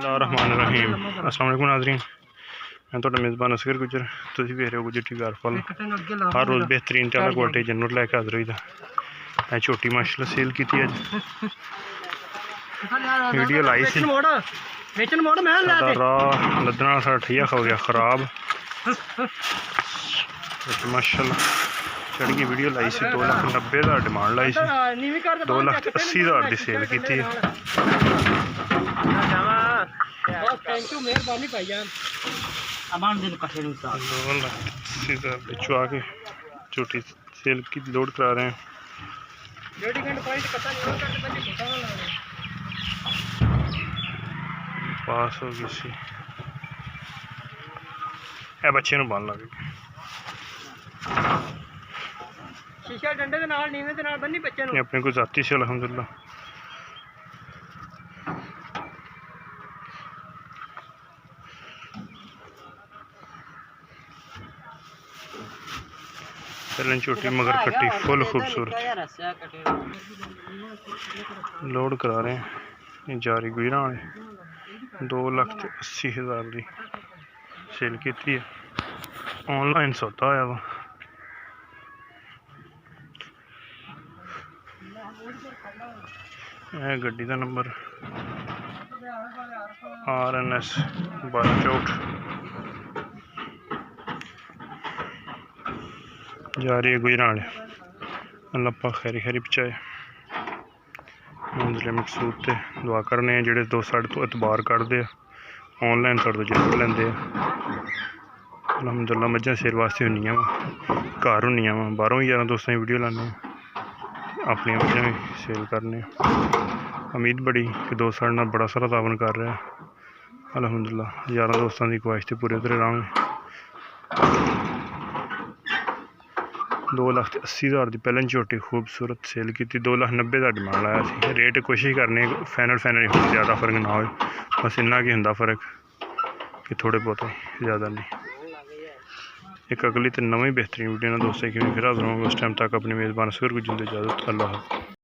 बिस्मिल्लाहिर्रहमानिर्रहीम। अस्सलाम वालेकुम नाज़रीन, मैं तो मेज़बान असगर गुजर। तुम वेख रहे हो गुजर टी कार फल हर रोज़ बेहतरीन टाला क्वालिटी जनरल लैके हाजिर होई दा। मैं छोटी माशाल्लाह सेल की अज वीडियो लाई सी राह लद्दना साढ़ा ठैया हो गया खराब माशाल्लाह चढ़ गई। वीडियो लाई सी 2,90,000 डिमांड लाई सी 2,80,000 की सेल की। 2,80,000 बिचवा के छोटी सेल की लोड करा रहे हैं। पास हो गई सी बच्चे बन लग गए अपने को जाती से अलहमदुलिल्लाह। पहले छोटी मगर कट्टी फुल खूबसूरत लोड करा रहे हैं। जारी गुजरा वाले 2,80,000 की सेल की है। ऑनलाइन सौदा आया वा। गड्डी का नंबर RNS 1264 जा रही है गुजरा वाले। अल्लाह पाक खैरी खैरी पहुँचाए। मंजिले मकसूद ते दुआ करने जेडे दो साढ़े तो एतबार करते ऑनलाइन साढ़े तो जरूर लेंदे। अलहमदुलिल्लाह मझां सेल वास्ते होंदियां वा घर होंदियां वा बाहरों भी यार दोस्तों वीडियो लाने अपनी मझां भी सेल करने। उम्मीद बड़ी कि दोस्त साढ़े नाल बड़ा सारा तावन कर रहा है। अलहमदुलिल्लाह यार दोस्तों की ख्वाहिश तो पूरे उतरे रहांगे। 2,80,000 की पहले छोटी खूबसूरत सेल की 2,90,000 डिमांड आया सी। रेट कोशिश करने फाइनल ज़्यादा फर्क ना हो, बस इन्ना कि होंदा फर्क कि थोड़े बहुत ज़्यादा नहीं। एक अगली तो नवी बेहतरीन वीडियो दोस्तों की फिर हाजिर होंगे। उस टाइम तक अपनी मेज़बान असगर गुजर इजाज़त। अल्लाह।